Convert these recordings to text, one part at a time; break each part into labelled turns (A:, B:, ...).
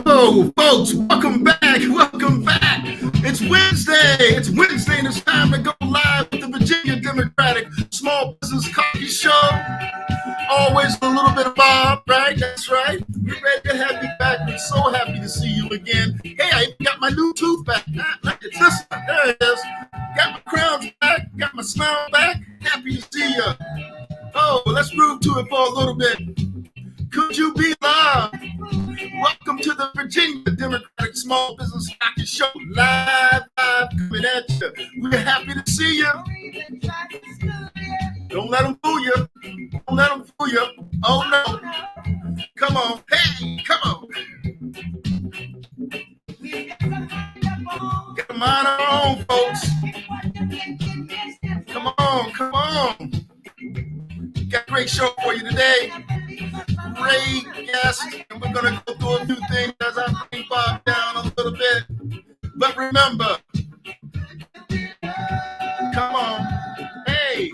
A: Hello, folks. Welcome back. Welcome back. It's Wednesday. It's Wednesday, and it's time to go live with the Virginia Democratic Small Business Coffee Show. Always a little bit of Bob, right? That's right. We're ready to have you back. We're so happy to see you again. Hey, I got my new tooth back. It's this one. There it is. Got my crowns back. Got my smile back. Happy to see you. Oh, let's groove to it for a little bit. Could you be loved? Welcome to the Virginia Democratic Small Business Coffee Show. Live coming at you. We're happy to see you. Don't let them fool you. Don't let them fool you. Oh, no. Come on. Hey, come on. Get them on our own, folks. Come on, come on. Got a great show for you today. Great guest. And we're going to go through a few things as I bring Bob down a little bit. But remember, come on. Hey.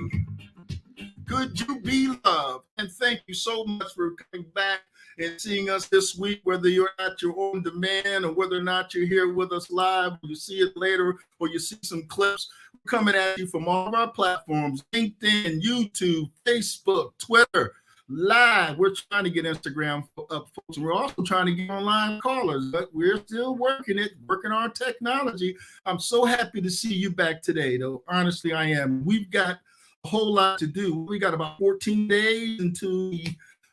A: Could you be loved? And thank you so much for coming back and seeing us this week, whether you're at your own demand or whether or not you're here with us live, you see it later, or you see some clips. We're coming at you from all of our platforms, LinkedIn, YouTube, Facebook, Twitter, live. We're trying to get Instagram up, folks. We're also trying to get online callers, but we're still working our technology. I'm so happy to see you back today, though. Honestly, I am. We've got a whole lot to do. We got about 14 days into the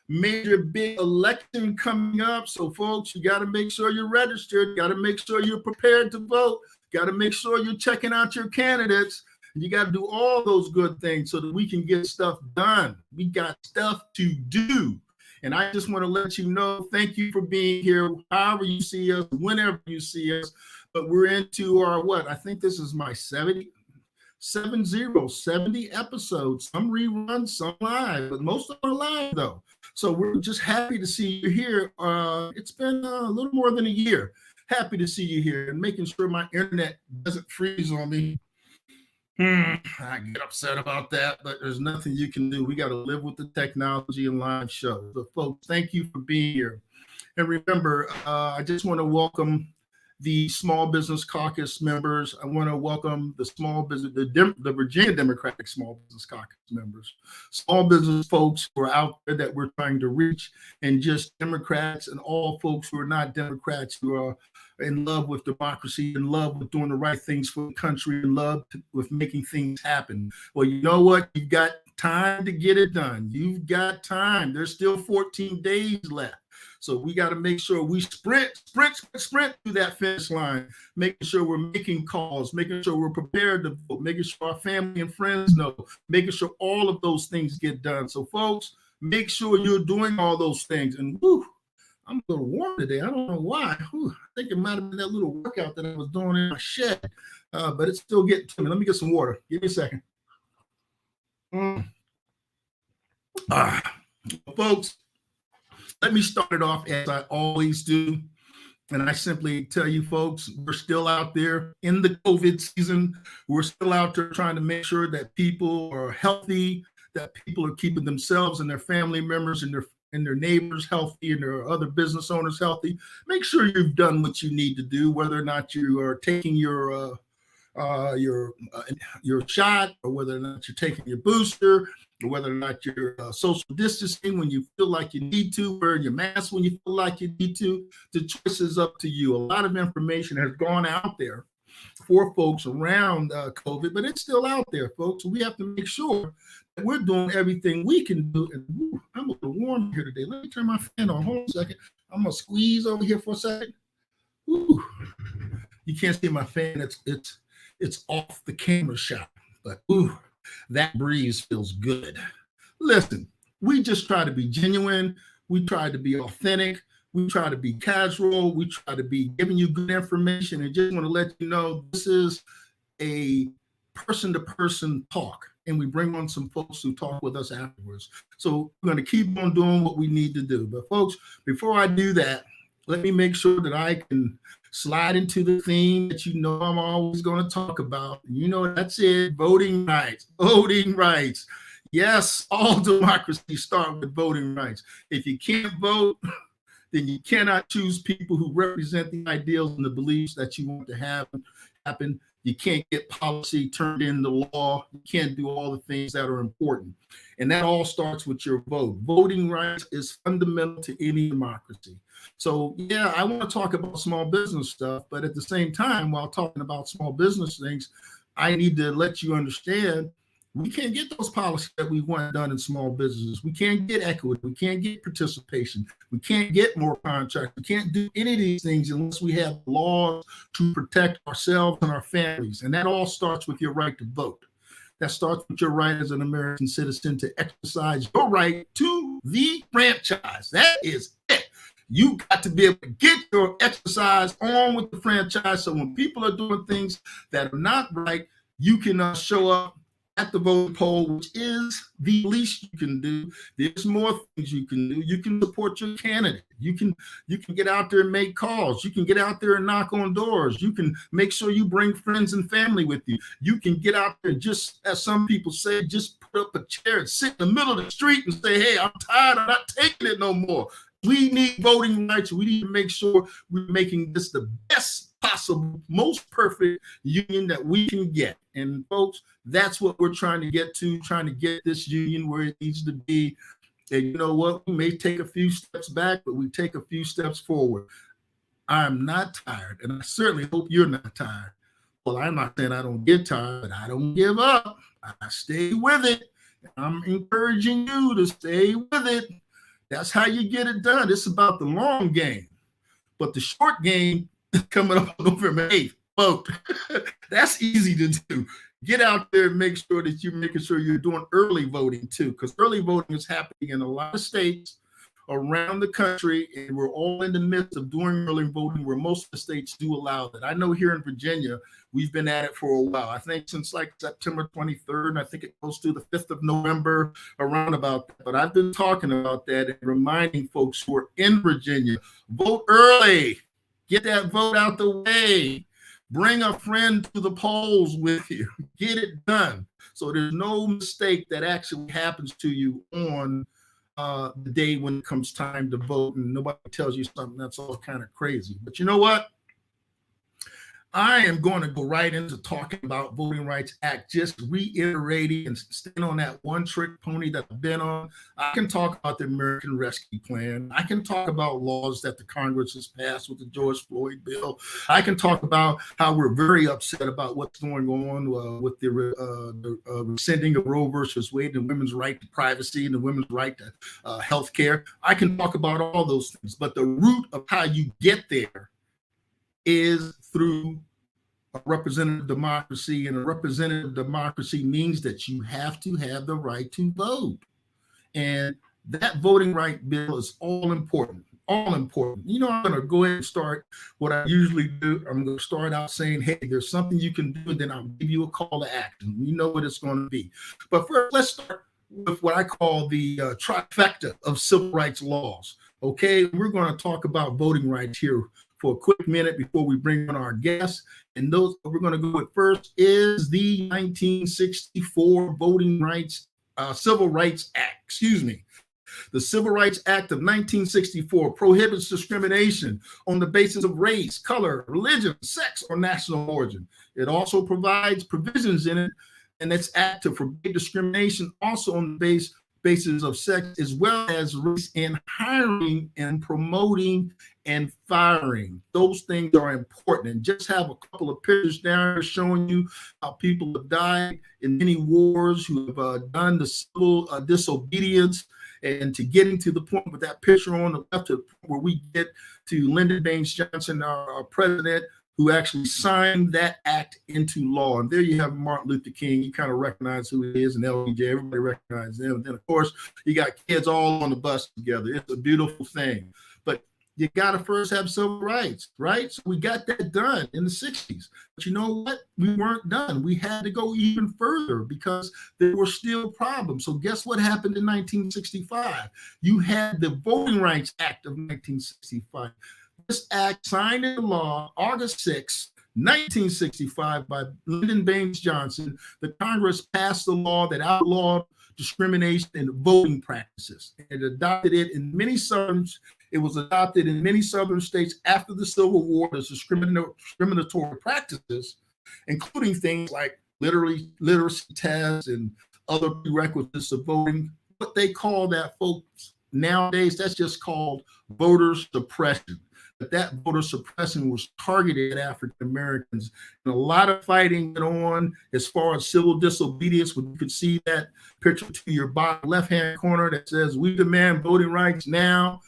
A: major big election coming up. So folks, you got to make sure you're registered. You got to make sure you're prepared to vote. You got to make sure you're checking out your candidates. And you got to do all those good things so that we can get stuff done. We got stuff to do. And I just want to let you know, thank you for being here, however you see us, whenever you see us. But we're into our, I think this is my 70 episodes, some reruns, some live, but most of them are live though. So we're just happy to see you here. It's been a little more than a year. Happy to see you here and making sure my internet doesn't freeze on me. I get upset about that, but there's nothing you can do. We got to live with the technology and live shows. So folks, thank you for being here. And remember, I just want to welcome the Small Business Caucus members. I want to welcome the the Virginia Democratic Small Business Caucus members, small business folks who are out there that we're trying to reach, and just Democrats and all folks who are not Democrats, who are in love with democracy, in love with doing the right things for the country, in love with making things happen. Well, you know what? You've got time to get it done. You've got time. There's still 14 days left. So we got to make sure we sprint through that finish line, making sure we're making calls, making sure we're prepared to vote, making sure our family and friends know, making sure all of those things get done. So folks, make sure you're doing all those things. And I'm a little warm today. I don't know why. I think it might have been that little workout that I was doing in my shed, but it's still getting to me. Let me get some water. Give me a second. Folks, let me start it off as I always do. And I simply tell you, folks, we're still out there in the COVID season. We're still out there trying to make sure that people are healthy, that people are keeping themselves and their family members and their neighbors healthy, and their other business owners healthy. Make sure you've done what you need to do, whether or not you are taking your shot, or whether or not you're taking your booster, or whether or not you're social distancing when you feel like you need to, wearing your mask when you feel like you need to. The choice is up to you. A lot of information has gone out there for folks around COVID, but it's still out there, folks. We have to make sure that we're doing everything we can do. And I'm a little warm here today. Let me turn my fan on. Hold on a second. I'm gonna squeeze over here for a second. You can't see my fan. It's off the camera shot, but that breeze feels good. Listen, we just try to be genuine. We try to be authentic. We try to be casual. We try to be giving you good information, and just want to let you know this is a person-to-person talk, and we bring on some folks who talk with us afterwards. So we're going to keep on doing what we need to do. But folks, before I do that, let me make sure that I can slide into the theme that you know I'm always going to talk about. You know, that's it. Voting rights. Voting rights. Yes, all democracies start with voting rights. If you can't vote, then you cannot choose people who represent the ideals and the beliefs that you want to have happen. You can't get policy turned into law. You can't do all the things that are important. And that all starts with your vote. Voting rights is fundamental to any democracy. So yeah, I want to talk about small business stuff, but at the same time, while talking about small business things, I need to let you understand we can't get those policies that we want done in small businesses. We can't get equity. We can't get participation. We can't get more contracts. We can't do any of these things unless we have laws to protect ourselves and our families. And that all starts with your right to vote. That starts with your right as an American citizen to exercise your right to the franchise. That is it. You got to be able to get your exercise on with the franchise. So when people are doing things that are not right, you can show up at the voting poll, which is the least you can do. There's more things you can do. You can support your candidate. You can get out there and make calls. You can get out there and knock on doors. You can make sure you bring friends and family with you. You can get out there, just as some people say, just put up a chair and sit in the middle of the street and say, hey, I'm tired. I'm not taking it no more. We need voting rights. We need to make sure we're making this the best possible, most perfect union that we can get. And folks, that's what we're trying to get this union where it needs to be. And you know what? We may take a few steps back, but we take a few steps forward. I'm not tired, and I certainly hope you're not tired. Well, I'm not saying I don't get tired, but I don't give up. I stay with it. I'm encouraging you to stay with it. That's how you get it done. It's about the long game. But the short game coming up on November 8th, vote. That's easy to do. Get out there and make sure that you're making sure you're doing early voting too, because early voting is happening in a lot of states around the country, and we're all in the midst of doing early voting where most of the states do allow that. I know here in Virginia, we've been at it for a while. I think since like September 23rd, and I think it goes through the 5th of November, around about that. But I've been talking about that and reminding folks who are in Virginia, vote early. Get that vote out the way. Bring a friend to the polls with you. Get it done. So there's no mistake that actually happens to you on the day when it comes time to vote, and nobody tells you something that's all kind of crazy. But you know what? I am going to go right into talking about Voting Rights Act, just reiterating and staying on that one trick pony that I've been on. I can talk about the American Rescue Plan. I can talk about laws that the Congress has passed with the George Floyd bill. I can talk about how we're very upset about what's going on with the rescinding of Roe versus Wade and women's right to privacy and the women's right to health care. I can talk about all those things, but the root of how you get there is through a representative democracy, and a representative democracy means that you have to have the right to vote. And that voting right bill is all important, all important. You know, I'm going to go ahead and start what I usually do. I'm going to start out saying, hey, there's something you can do, and then I'll give you a call to action. You know what it's going to be. But first, let's start with what I call the trifecta of civil rights laws. Okay, we're going to talk about voting rights here for a quick minute before we bring on our guests. And those we're going to go with first is the 1964 Civil Rights Act. The Civil Rights Act of 1964 prohibits discrimination on the basis of race, color, religion, sex, or national origin. It also provides provisions in it, and its act to forbid discrimination also on the basis of sex, as well as race in hiring and promoting and firing. Those things are important. And just have a couple of pictures down showing you how people have died in many wars, who have done the civil disobedience, and to getting to the point with that picture on the left where we get to Lyndon Baines Johnson, our president, who actually signed that act into law. And there you have Martin Luther King. You kind of recognize who he is, and LBJ, everybody recognizes him. And then, of course, you got kids all on the bus together. It's a beautiful thing. But you got to first have civil rights, right? So we got that done in the 60s. But you know what? We weren't done. We had to go even further because there were still problems. So guess what happened in 1965? You had the Voting Rights Act of 1965. This act signed into law August 6, 1965 by Lyndon Baines Johnson. The Congress passed a law that outlawed discrimination in voting practices. It adopted it in many It was adopted in many southern states after the Civil War as discriminatory practices, including things like literacy tests and other prerequisites of voting. What they call that, folks, nowadays, that's just called voter suppression. But that voter suppression was targeted at African Americans. And a lot of fighting went on as far as civil disobedience. When you could see that picture to your bottom left-hand corner that says, "We demand voting rights now."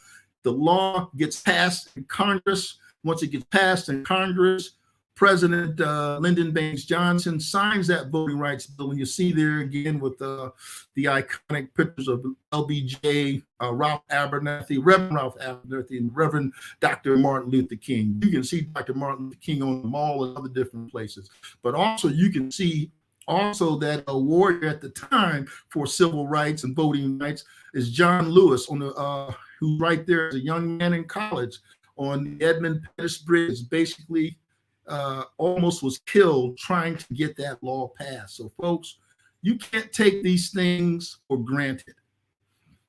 A: The law gets passed in Congress. Once it gets passed in Congress, President Lyndon Baines Johnson signs that voting rights bill, and you see there again with the iconic pictures of LBJ, Ralph Abernathy, Reverend Ralph Abernathy, and Reverend Dr. Martin Luther King. You can see Dr. Martin Luther King on the mall and other different places, but also you can see also that a warrior at the time for civil rights and voting rights is John Lewis, on the who right there as a young man in college on the Edmund Pettus Bridge, basically almost was killed trying to get that law passed. So folks, you can't take these things for granted.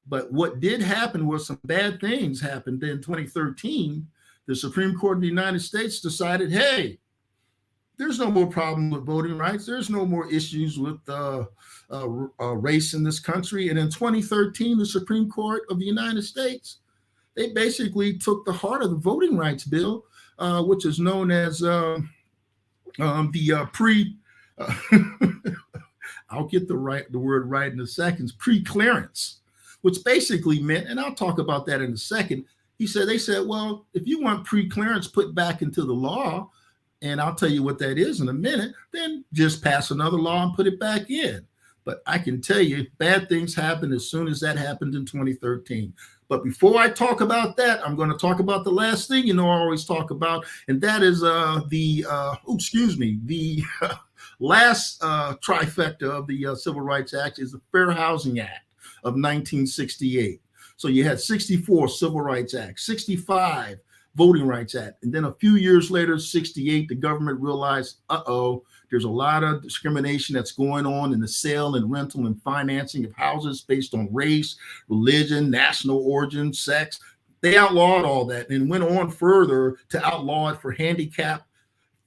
A: But what did happen was some bad things happened. In 2013, the Supreme Court of the United States decided, hey, there's no more problem with voting rights. There's no more issues with race in this country. And in 2013, the Supreme Court of the United States, they basically took the heart of the voting rights bill, which is known as I'll get the word right in a second, pre-clearance, which basically meant, and I'll talk about that in a second. They said, well, if you want pre-clearance put back into the law, and I'll tell you what that is in a minute, then just pass another law and put it back in. But I can tell you, bad things happened as soon as that happened in 2013. But before I talk about that, I'm going to talk about the last thing I always talk about, and that is the last trifecta of the Civil Rights Act is the Fair Housing Act of 1968. So you had 64 Civil Rights Act, 65 Voting Rights Act, and then a few years later, 68, the government realized, there's a lot of discrimination that's going on in the sale and rental and financing of houses based on race, religion, national origin, sex. They outlawed all that and went on further to outlaw it for handicapped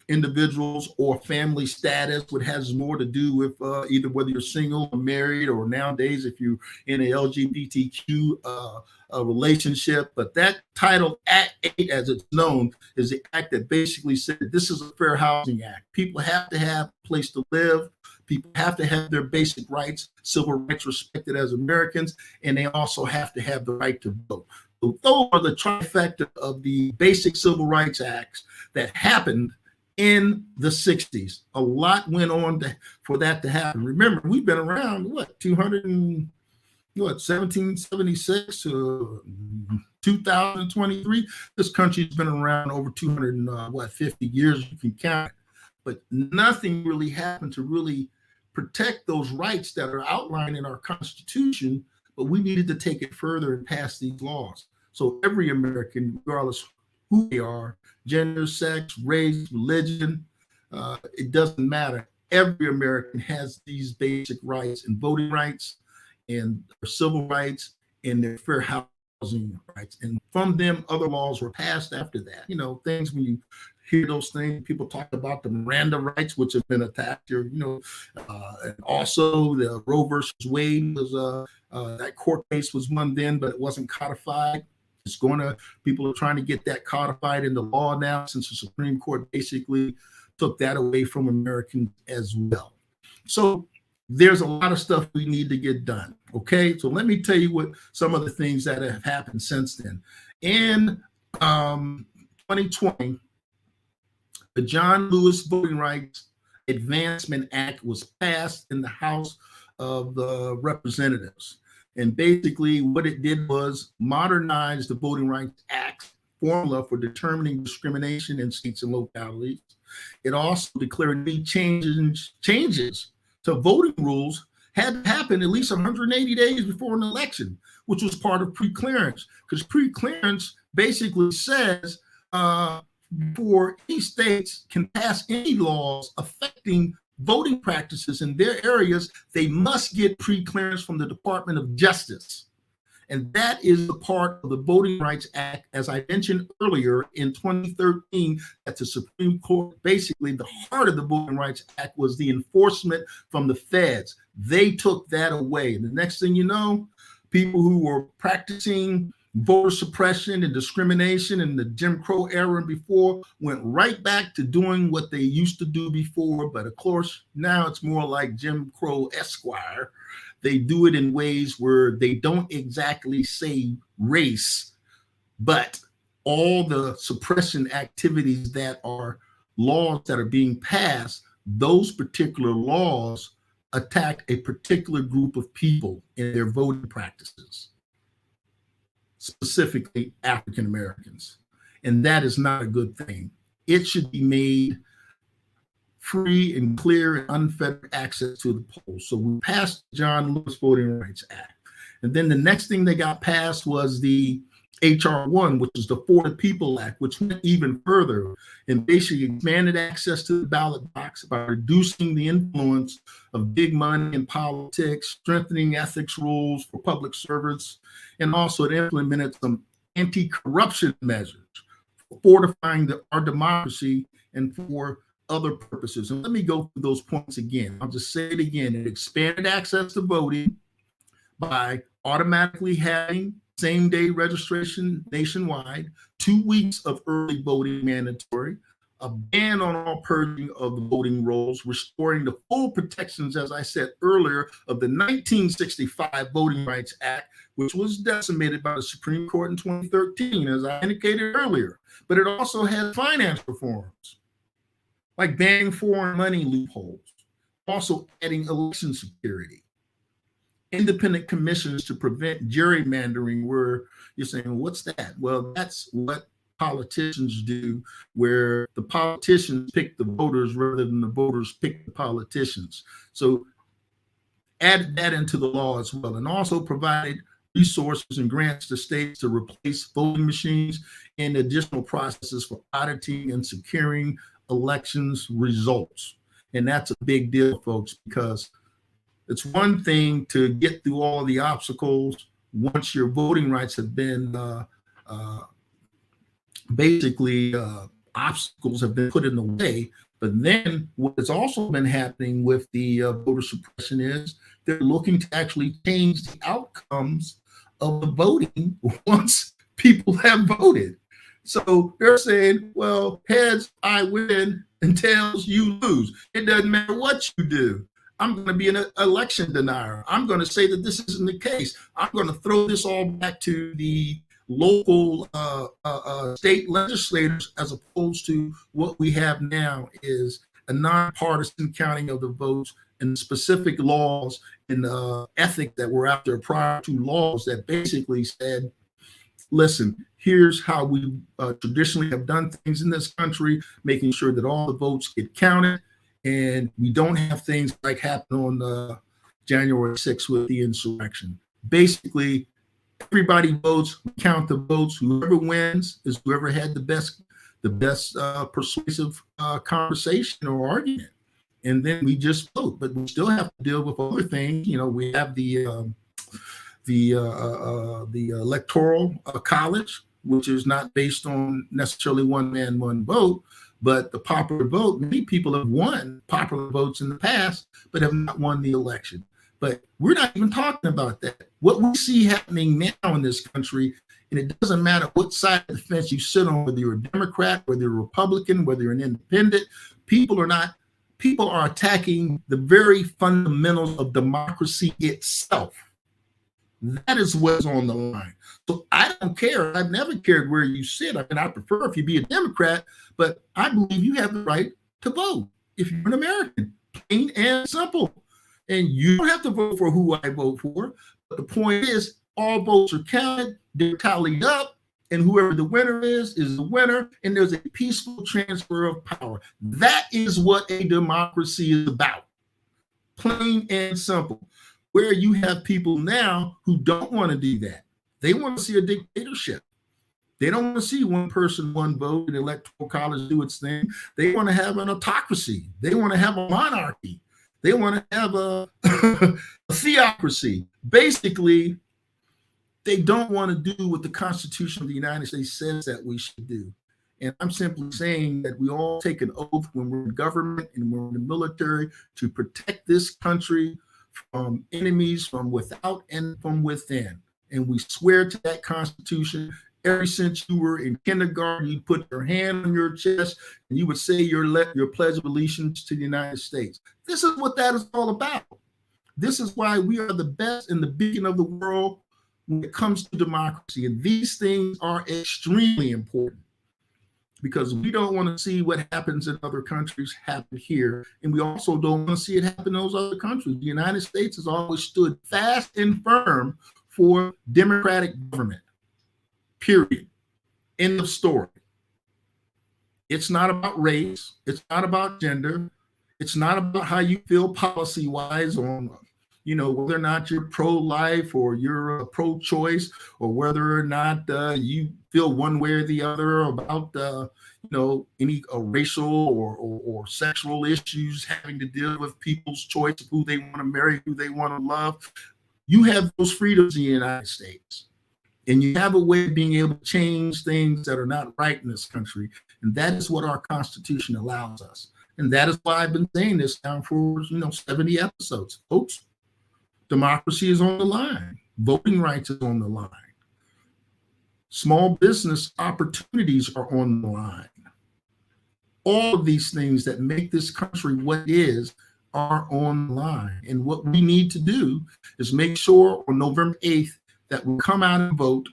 A: individuals or family status, which has more to do with either whether you're single or married, or nowadays if you're in an LGBTQ relationship. But that title, Act 8, as it's known, is the act that basically said this is a Fair Housing Act. People have to have a place to live. People have to have their basic rights, civil rights respected as Americans, and they also have to have the right to vote. So those are the trifecta of the basic civil rights acts that happened in the 60s. A lot went on for that to happen. Remember, we've been around, 1776 to 2023. This country's been around over 250 years, you can count. But nothing really happened to really protect those rights that are outlined in our Constitution, but we needed to take it further and pass these laws. So every American, regardless who they are, gender, sex, race, religion, it doesn't matter. Every American has these basic rights and voting rights and their civil rights and their fair housing rights. And from them, other laws were passed after that. Things when you hear those things, people talk about the Miranda rights, which have been attacked here, and also the Roe versus Wade was that court case was one then, but it wasn't codified. People are trying to get that codified into law now, since the Supreme Court basically took that away from Americans as well. So there's a lot of stuff we need to get done. Okay, so let me tell you what some of the things that have happened since then. In 2020, the John Lewis Voting Rights Advancement Act was passed in the House of the Representatives. And basically what it did was modernize the Voting Rights Act formula for determining discrimination in states and localities. It also declared any changes to voting rules had to happen at least 180 days before an election, which was part of pre-clearance, because pre-clearance basically says before any states can pass any laws affecting voting practices in their areas, they must get pre-clearance from the Department of Justice. And that is the part of the Voting Rights Act, as I mentioned earlier, in 2013, that the Supreme Court, basically the heart of the Voting Rights Act was the enforcement from the feds. They took that away. And the next thing you know, people who were practicing voter suppression and discrimination in the Jim Crow era and before went right back to doing what they used to do before. But of course, now it's more like Jim Crow Esquire. They do it in ways where they don't exactly say race, but all the suppression activities that are laws that are being passed, those particular laws attack a particular group of people in their voting practices, specifically African Americans. And that is not a good thing. It should be made free and clear and unfettered access to the polls. So we passed the John Lewis Voting Rights Act. And then the next thing that got passed was the HR 1, which is the For the People Act, which went even further and basically expanded access to the ballot box by reducing the influence of big money in politics, strengthening ethics rules for public servants, and also it implemented some anti-corruption measures, fortifying our democracy and for other purposes. And let me go through those points again. I'll just say it again. It expanded access to voting by automatically having same-day registration nationwide, 2 weeks of early voting mandatory, a ban on all purging of the voting rolls, restoring the full protections, as I said earlier, of the 1965 Voting Rights Act, which was decimated by the Supreme Court in 2013, as I indicated earlier. But it also has finance reforms, like banning foreign money loopholes, also adding election security, independent commissions to prevent gerrymandering, where you're saying, what's that? Well, that's what politicians do, where the politicians pick the voters rather than the voters pick the politicians. So add that into the law as well, and also provided resources and grants to states to replace voting machines and additional processes for auditing and securing elections results. And that's a big deal, folks, because it's one thing to get through all the obstacles once your voting rights have been obstacles have been put in the way. But then what has also been happening with the voter suppression is they're looking to actually change the outcomes of the voting once people have voted. So they're saying, well, heads, I win, and tails, you lose. It doesn't matter what you do. I'm going to be an election denier. I'm going to say that this isn't the case. I'm going to throw this all back to the local state legislators, as opposed to what we have now is a nonpartisan counting of the votes and specific laws and ethic that were out there prior to laws that basically said, listen, here's how we traditionally have done things in this country, making sure that all the votes get counted. And we don't have things like happened on January 6th with the insurrection. Basically, everybody votes, we count the votes. Whoever wins is whoever had the best persuasive conversation or argument. And then we just vote. But we still have to deal with other things. You know, we have the electoral college, which is not based on necessarily one man, one vote, but the popular vote. Many people have won popular votes in the past, but have not won the election. But we're not even talking about that. What we see happening now in this country, and it doesn't matter what side of the fence you sit on, whether you're a Democrat, whether you're a Republican, whether you're an independent, people are attacking the very fundamentals of democracy itself. That is what's on the line. So I don't care. I've never cared where you sit. I mean, I prefer if you be a Democrat, but I believe you have the right to vote if you're an American, plain and simple. And you don't have to vote for who I vote for. But the point is, all votes are counted, they're tallied up, and whoever the winner is the winner, and there's a peaceful transfer of power. That is what a democracy is about, plain and simple. Where you have people now who don't want to do that. They want to see a dictatorship. They don't want to see one person, one vote, and the electoral college do its thing. They want to have an autocracy. They want to have a monarchy. They want to have a theocracy. Basically, They don't want to do what the Constitution of the United States says that we should do. And I'm simply saying that we all take an oath when we're in government and we're in the military to protect this country from enemies from without and from within. And we swear to that Constitution. Ever since you were in kindergarten, you put your hand on your chest and you would say your Pledge of Allegiance to the United States. This is what that is all about. This is why we are the best and the beacon of the world when it comes to democracy. And these things are extremely important because we don't want to see what happens in other countries happen here. And we also don't want to see it happen in those other countries. The United States has always stood fast and firm for democratic government. Period. End of story. It's not about race. It's not about gender. It's not about how you feel policy-wise on, whether or not you're pro-life or you're pro-choice, or whether or not you feel one way or the other about, any racial or sexual issues having to deal with people's choice of who they want to marry, who they want to love. You have those freedoms in the United States. And you have a way of being able to change things that are not right in this country. And that is what our Constitution allows us. And that is why I've been saying this now for 70 episodes. Folks, democracy is on the line. Voting rights is on the line. Small business opportunities are on the line. All of these things that make this country what it is are on the line. And what we need to do is make sure on November 8th that we come out and vote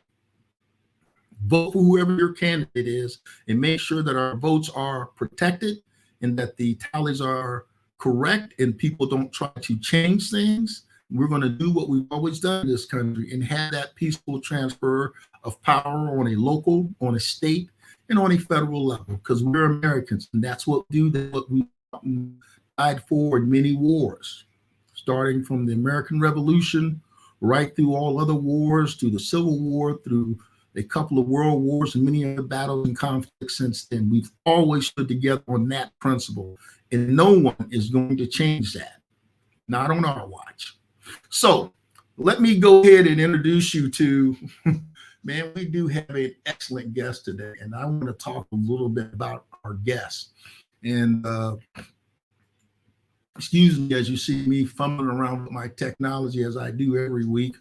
A: for whoever your candidate is, and make sure that our votes are protected and that the tallies are correct and people don't try to change things. We're going to do what we've always done in this country and have that peaceful transfer of power on a local, on a state, and on a federal level, because we're Americans, and that's what we do. That's what we died for in many wars, starting from the American Revolution right through all other wars, through the Civil War, through a couple of world wars and many other battles and conflicts since then. We've always stood together on that principle, and no one is going to change that, not on our watch. So let me go ahead and introduce you to, man, we do have an excellent guest today, and I want to talk a little bit about our guest. And excuse me as you see me fumbling around with my technology as I do every week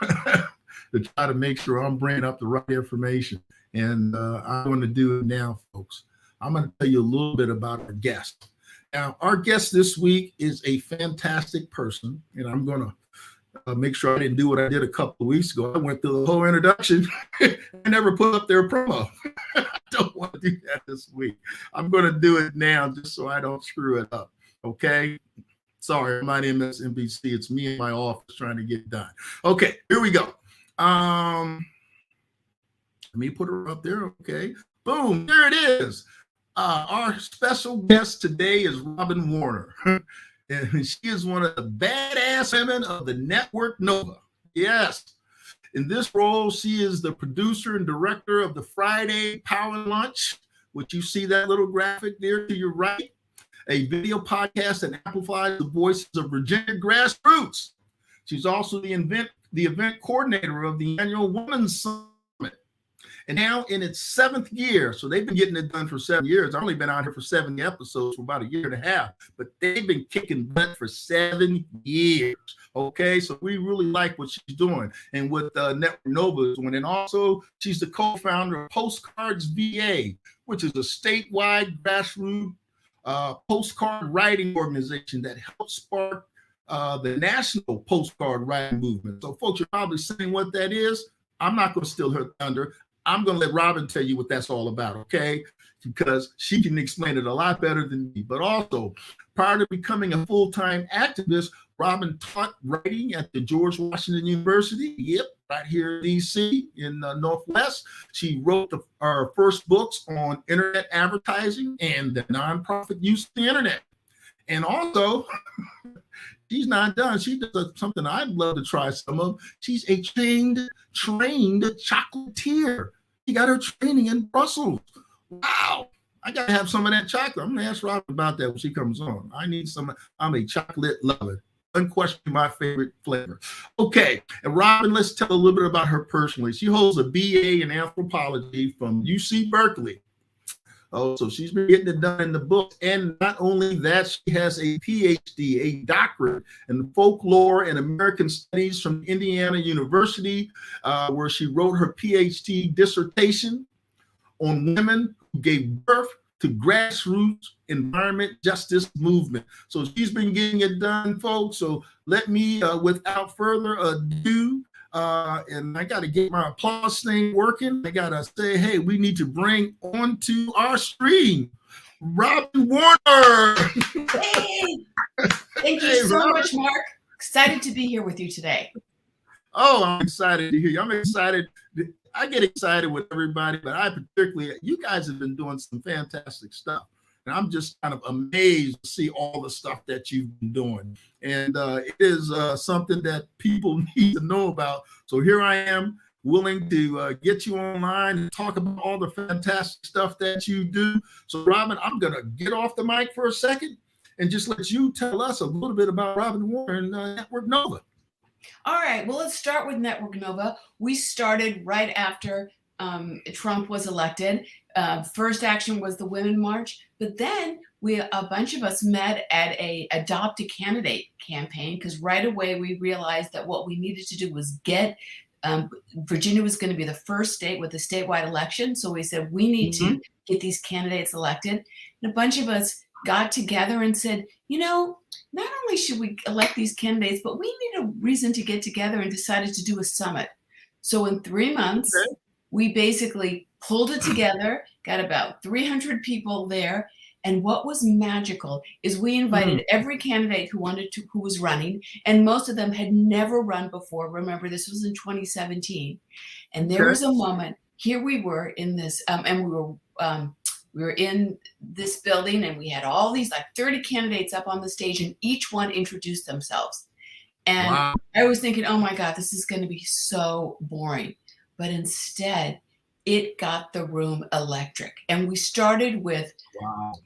A: to try to make sure I'm bringing up the right information. And I'm going to do it now, folks. I'm going to tell you a little bit about our guest. Now, our guest this week is a fantastic person, and I'm going to make sure I didn't do what I did a couple of weeks ago. I went through the whole introduction. I never put up their promo. I don't want to do that this week. I'm going to do it now just so I don't screw it up. Okay, sorry, my name is MBC. It's me in my office trying to get it done. Okay, here we go. Let me put her up there. Okay, boom, there it is. Our special guest today is Robbin Warner, and she is one of the badass women of the network NoVA. Yes, in this role, she is the producer and director of the Friday Power Lunch, which you see that little graphic there to your right. A video podcast that amplifies the voices of Virginia Grassroots. She's also the event coordinator of the annual Women's Summit. And now in its 7th year, so they've been getting it done for 7 years. I've only been out here for 70 episodes for about a year and a half, but they've been kicking butt for 7 years. Okay, so we really like what she's doing and what Network NoVA is doing. And also, she's the co-founder of Postcards4VA, which is a statewide grassroots postcard writing organization that helps spark the national postcard writing movement. So folks are probably saying what that is. I'm not going to steal her thunder. I'm going to let Robbin tell you what that's all about, okay? Because she can explain it a lot better than me. But also, prior to becoming a full-time activist, Robbin taught writing at the George Washington University. Yep, right here in DC in the Northwest. She wrote our first books on internet advertising and the nonprofit use of the internet. And also, she's not done. She does something I'd love to try some of. She's a trained chocolatier. She got her training in Brussel. Wow. I got to have some of that chocolate. I'm going to ask Robbin about that when she comes on. I need some. I'm a chocolate lover. unquestionably my favorite flavor. Okay, and Robbin, let's tell a little bit about her personally. She holds a BA in anthropology from UC Berkeley. Oh, so she's been getting it done in the book. And not only that, she has a PhD, a doctorate in folklore and American studies from Indiana University, where she wrote her PhD dissertation on women who gave birth to Grassroots Environment Justice Movement. So she's been getting it done, folks. So let me, without further ado, and I got to get my applause thing working. I got to say, hey, we need to bring onto our screen Robbin Warner.
B: Hey, thank you so much, Mark. Excited to be here with you today.
A: Oh, I'm excited to hear you. I'm excited. I get excited with everybody, but I particularly, you guys have been doing some fantastic stuff. And I'm just kind of amazed to see all the stuff that you've been doing. And it is something that people need to know about. So here I am, willing to get you online and talk about all the fantastic stuff that you do. So Robbin, I'm going to get off the mic for a second and just let you tell us a little bit about Robbin Warner and Network NoVA.
B: All right, well, let's start with Network NoVA. We started right after Trump was elected. First action was the Women March, but then a bunch of us met at a Adopt a Candidate campaign, because right away we realized that what we needed to do was get, Virginia was going to be the first state with a statewide election. So we said, we need to get these candidates elected. And a bunch of us got together and said, you know, not only should we elect these candidates, but we need a reason to get together, and decided to do a summit. So in 3 months, we basically pulled it together, got about 300 people there. And what was magical is we invited every candidate who was running, and most of them had never run before. Remember, this was in 2017. And there was a moment, here we were in this, and we were in this building, and we had all these like 30 candidates up on the stage, and each one introduced themselves. And I was thinking, oh my God, this is going to be so boring. But instead, it got the room electric. And we started with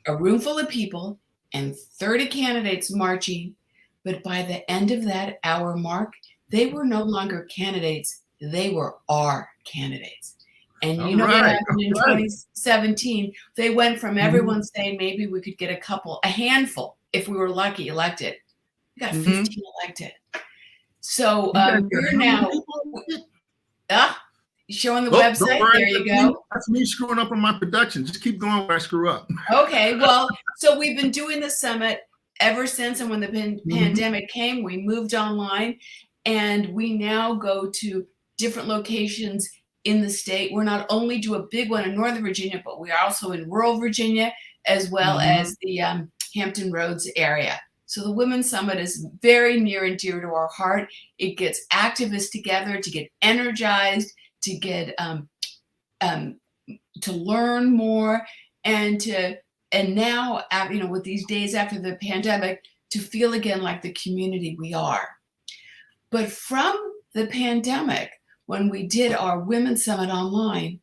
B: a room full of people and 30 candidates marching. But by the end of that hour mark, they were no longer candidates. They were our candidaets. And you know what happened in 2017? They went from everyone saying maybe we could get a handful, if we were lucky, elected. We got 15 elected. So we're now showing the website. There you go.
A: That's me screwing up on my production. Just keep going where I screw up.
B: Okay, well, so we've been doing the summit ever since. And when the pandemic came, we moved online, and we now go to different locations in the state. We're not only do a big one in Northern Virginia, but we are also in rural Virginia, as well as the Hampton Roads area. So the Women's Summit is very near and dear to our heart. It gets activists together to get energized, to get to learn more, and now, you know, with these days after the pandemic, to feel again like the community we are. But from the pandemic, when we did our Women's Summit online,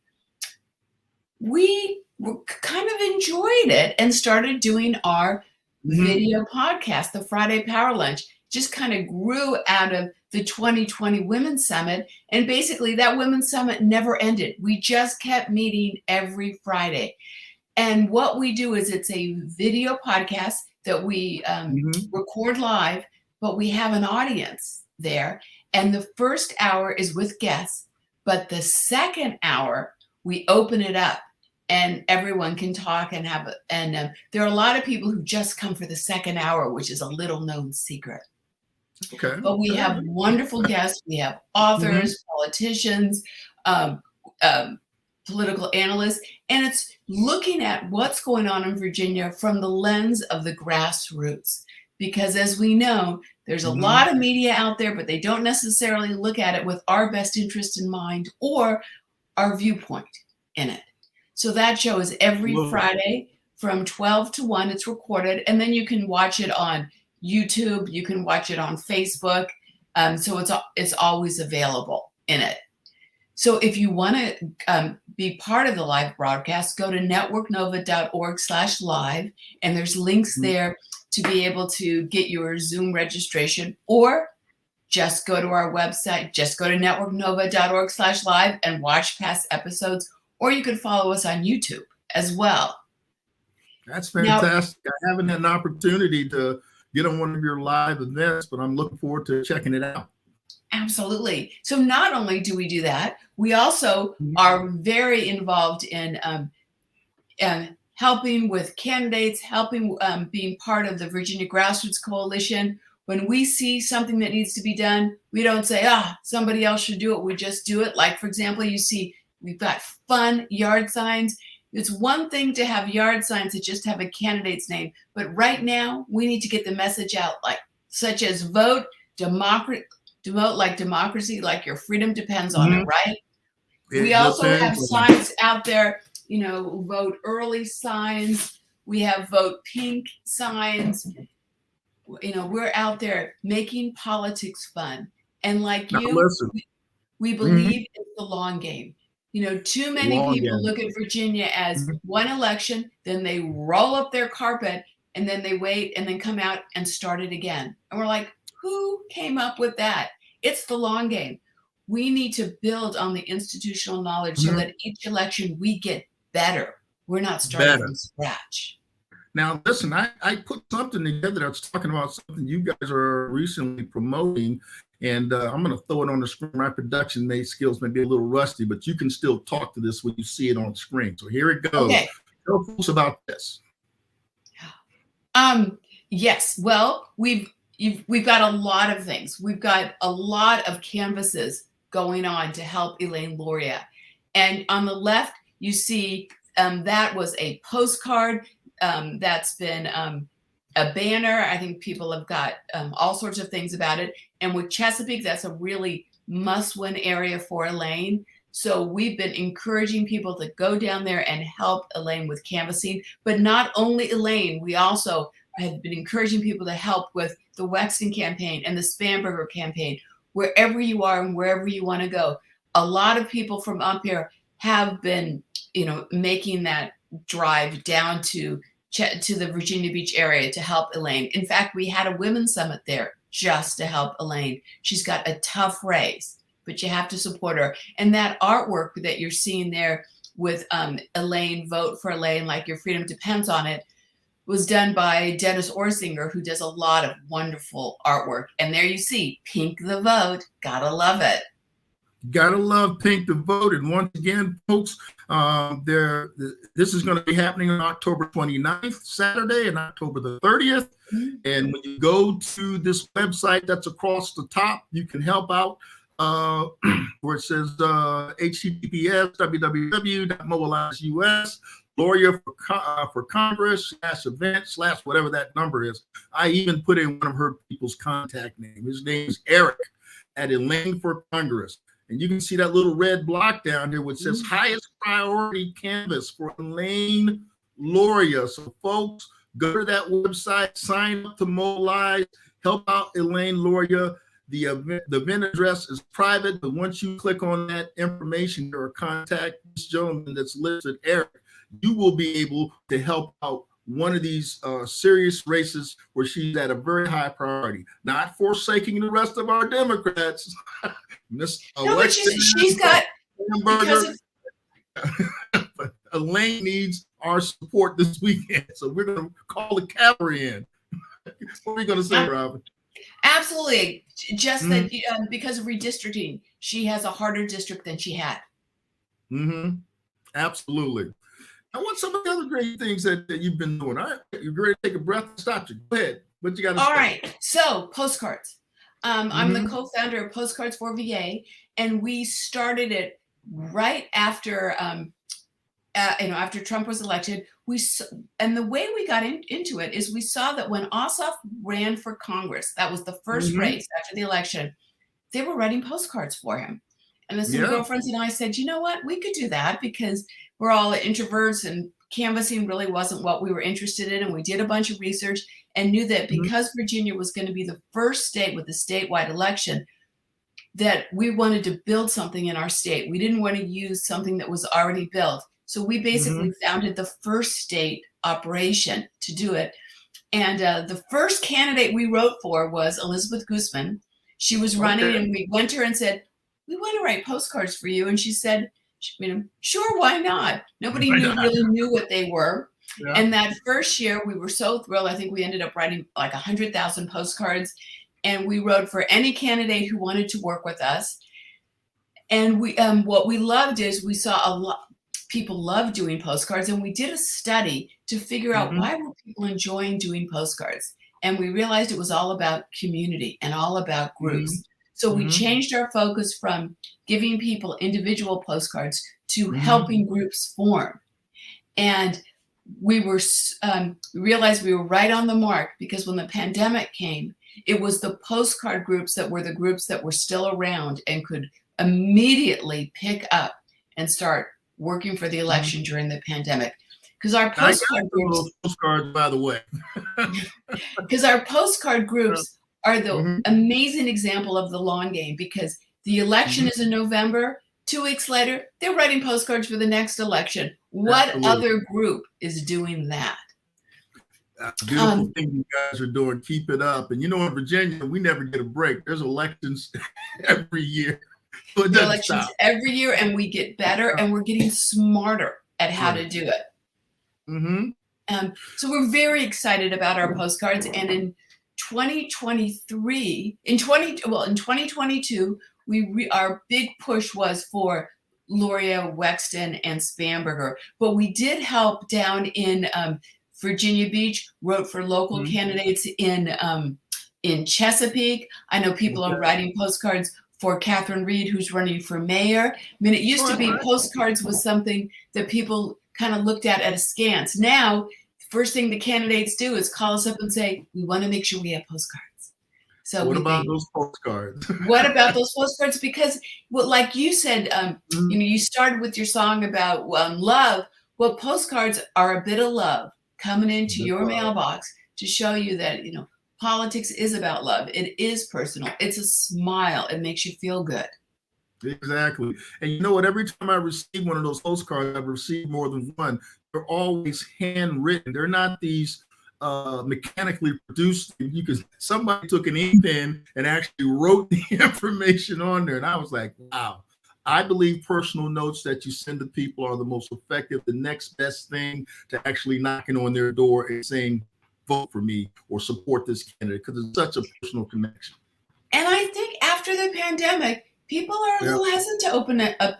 B: we kind of enjoyed it and started doing our video podcast, the Friday Power Lunch. Just kind of grew out of the 2020 Women's Summit. And basically that Women's Summit never ended. We just kept meeting every Friday. And what we do is it's a video podcast that we record live, but we have an audience there. And the first hour is with guests, but the second hour, we open it up and everyone can talk and have, and there are a lot of people who just come for the second hour, which is a little known secret.
A: Okay.
B: But we have wonderful guests. We have authors, politicians, political analysts, and it's looking at what's going on in Virginia from the lens of the grassroots. Because as we know, there's a lot of media out there, but they don't necessarily look at it with our best interest in mind or our viewpoint in it. So that show is every Friday from 12 to 1. It's recorded, and then you can watch it on YouTube. You can watch it on Facebook. So it's always available in it. So if you want to be part of the live broadcast, go to networknova.org/live, and there's links there to be able to get your Zoom registration, or just go to our website, just go to networknova.org/live and watch past episodes, or you can follow us on YouTube as well.
A: That's fantastic. I haven't had an opportunity to get on one of your live events, but I'm looking forward to checking it out.
B: Absolutely. So not only do we do that, we also are very involved in helping with candidates, helping being part of the Virginia Grassroots Coalition. When we see something that needs to be done, we don't say, somebody else should do it. We just do it. Like, for example, you see, we've got fun yard signs. It's one thing to have yard signs that just have a candidate's name, but right now we need to get the message out, such as vote like democracy, like your freedom depends on it, right? We also have signs out there, vote early signs. We have vote pink signs. We're out there making politics fun. And like you, we believe it's the long game. Too many people look at Virginia as one election, then they roll up their carpet, and then they wait and then come out and start it again. And we're like, who came up with that? It's the long game. We need to build on the institutional knowledge so that each election we get better. We're not starting from scratch.
A: Now, listen, I put something together that's talking about something you guys are recently promoting, and I'm going to throw it on the screen. My production skills may be a little rusty, but you can still talk to this when you see it on screen. So here it goes.
B: Okay.
A: Tell folks about this.
B: Yes. Well, we've got a lot of things. We've got a lot of canvases going on to help Elaine Luria. And on the left, you see that was a postcard. That's been a banner. I think people have got all sorts of things about it. And with Chesapeake, that's a really must-win area for Elaine. So we've been encouraging people to go down there and help Elaine with canvassing. But not only Elaine, we also have been encouraging people to help with the Wexton campaign and the Spanberger campaign, wherever you are and wherever you want to go. A lot of people from up here have been, making that drive down to the Virginia Beach area to help Elaine. In fact, we had a women's summit there just to help Elaine. She's got a tough race, but you have to support her. And that artwork that you're seeing there with Elaine, vote for Elaine, like your freedom depends on it, was done by Dennis Orsinger, who does a lot of wonderful artwork. And there you see, Pink the Vote. Gotta love it.
A: Gotta love Pink the Vote. And once again, folks, this is going to be happening on October 29th, Saturday, and October the 30th. And when you go to this website that's across the top, you can help out where it says https www.mobilize.us. Luria for Congress /event/ whatever that number is. I even put in one of her people's contact name. His name is Eric at Elaine for Congress. And you can see that little red block down here which says highest priority canvas for Elaine Luria. So folks, go to that website, sign up to mobilize, help out Elaine Luria. The event address is private, but once you click on that information or contact this gentleman that's listed, Eric, you will be able to help out one of these serious races where she's at a very high priority, not forsaking the rest of our Democrats. Miss
B: she's got
A: Hamburger. But Elaine needs our support this weekend, so we're going to call the cavalry in. What are you going to say, Robin?
B: Absolutely. Just that because of redistricting, she has a harder district than she had. Absolutely.
A: I want some of the other great things that you've been doing. All right, you're ready to take a breath and stop you. Go ahead. What you got to say?
B: All right. So postcards. I'm the co-founder of Postcards4VA, and we started it right after, after Trump was elected. And the way we got into it is we saw that when Ossoff ran for Congress, that was the first race after the election, they were writing postcards for him. And some girlfriends and I said, you know what, we could do that because we're all introverts and canvassing really wasn't what we were interested in. And we did a bunch of research and knew that because Virginia was going to be the first state with a statewide election, that we wanted to build something in our state. We didn't want to use something that was already built. So we basically founded the first state operation to do it. And the first candidate we wrote for was Elizabeth Guzman. She was running, and we went to her and said, we want to write postcards for you. And she said, sure, why not? Nobody really knew what they were. Yeah. And that first year, we were so thrilled. I think we ended up writing like 100,000 postcards. And we wrote for any candidate who wanted to work with us. And we, what we loved is we saw a lot, people love doing postcards. And we did a study to figure out why were people enjoying doing postcards. And we realized it was all about community and all about groups. So we changed our focus from giving people individual postcards to helping groups form. And we realized we were right on the mark, because when the pandemic came, it was the postcard groups that were the groups that were still around and could immediately pick up and start working for the election during the pandemic. Because our postcard groups,
A: postcards, by the way,
B: because our postcard groups are the amazing example of the long game, because the election is in November. 2 weeks later, they're writing postcards for the next election. What other group is doing that?
A: Beautiful thing you guys are doing. Keep it up. And you know, in Virginia, we never get a break. There's elections every year. So it doesn't stop.
B: Every year, and we get better, and we're getting smarter at how to do it. So we're very excited about our postcards. And in 2023, in 2022, our big push was for Loria, Wexton, and Spanberger. But we did help down in Virginia Beach, wrote for local candidates in Chesapeake. I know people are writing postcards for Catherine Reed, who's running for mayor. I mean, it used to be postcards was something that people kind of looked at askance. Now, first thing the candidates do is call us up and say, we want to make sure we have postcards. So
A: what about those postcards?
B: What about those postcards? Because, well, like you said, you started with your song about love. Well, postcards are a bit of love coming into your mailbox to show you that, politics is about love. It is personal. It's a smile. It makes you feel good.
A: Exactly. And you know what? Every time I receive one of those postcards, I've received more than one. They're always handwritten. They're not these mechanically produced. Somebody took an ink pen and actually wrote the information on there. And I was like, wow. I believe personal notes that you send to people are the most effective, the next best thing to actually knocking on their door and saying, vote for me or support this candidate, because it's such a personal connection.
B: And I think after the pandemic, people are a little hesitant to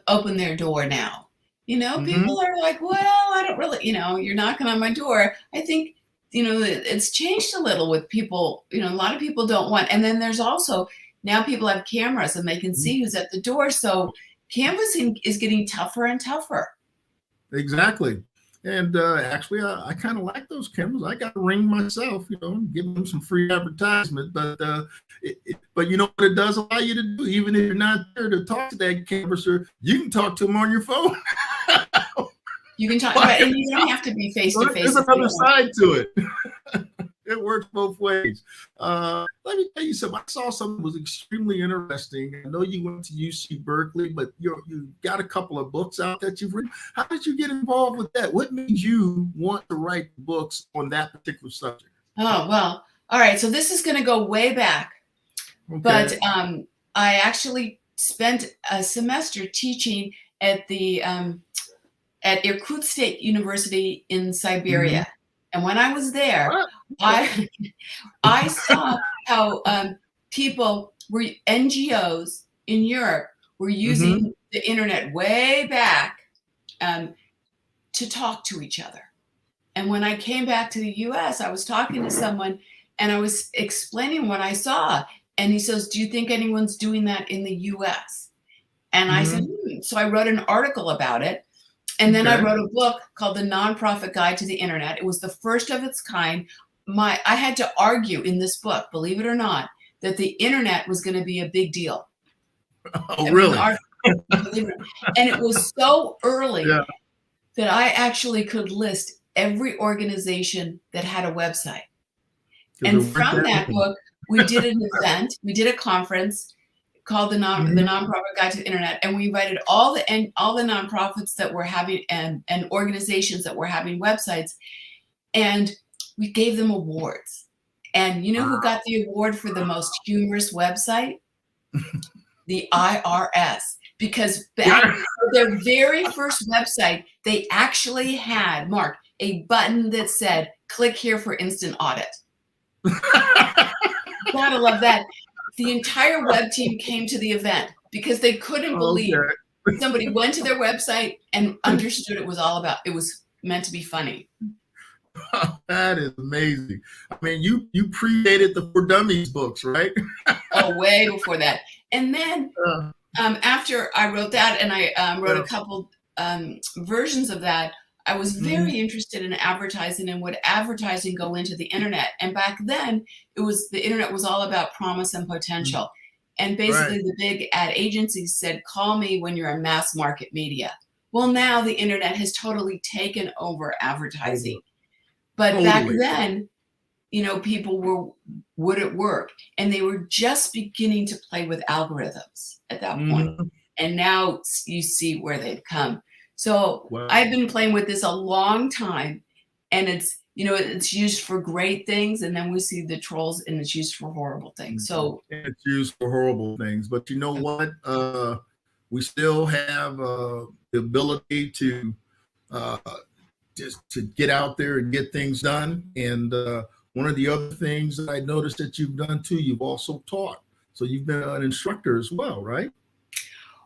B: open their door now. People are like, well, I don't really, you're knocking on my door. I think, it's changed a little with people. A lot of people don't want. And then there's also, now people have cameras and they can see who's at the door. So canvassing is getting tougher and tougher.
A: Exactly. And actually, I kind of like those cameras. I got a Ring myself, giving them some free advertisement. But you know what it does allow you to do? Even if you're not there to talk to that canvasser, you can talk to them on your phone.
B: You can talk, and you don't have to be face to face.
A: There's another side to it. It works both ways. Let me tell you something. I saw something that was extremely interesting. I know you went to UC Berkeley, but you got a couple of books out that you've written. How did you get involved with that? What made you want to write books on that particular subject?
B: Oh, well, all right. So this is going to go way back. Okay. But I actually spent a semester teaching at the at Irkutsk State University in Siberia. And when I was there, I saw how NGOs in Europe were using the internet way back to talk to each other. And when I came back to the US, I was talking to someone and I was explaining what I saw. And he says, do you think anyone's doing that in the US? And I said, So I wrote an article about it. And then I wrote a book called The Nonprofit Guide to the Internet. It was the first of its kind. I had to argue in this book, believe it or not, that the internet was going to be a big deal.
A: Oh, really?
B: And it was so early that I actually could list every organization that had a website. And from that book, we did an event, we did a conference called the Nonprofit Guide to the Internet, and we invited all the nonprofits that were having and organizations that were having websites, and we gave them awards. And you know who got the award for the most humorous website? The IRS, because back their very first website, they actually had, Mark, a button that said, "Click here for instant audit." Gotta love that. The entire web team came to the event because they couldn't believe somebody went to their website and understood it was meant to be funny.
A: That is amazing. I mean, you predated the For Dummies books, right?
B: Oh, way before that. And then after I wrote that, and I wrote a couple versions of that, I was very interested in advertising and would advertising go into the internet. And back then, the internet was all about promise and potential. And basically the big ad agencies said, call me when you're a mass market media. Well, now the internet has totally taken over advertising. But back then, you know, people would at work, and they were just beginning to play with algorithms at that point. And now you see where they've come. So I've been playing with this a long time, and it's, you know, it's used for great things, and then we see the trolls, and it's used for horrible things. So
A: it's used for horrible things, but you know what? We still have the ability to just to get out there and get things done. And one of the other things that I noticed that you've done too, you've also taught. So you've been an instructor as well, right?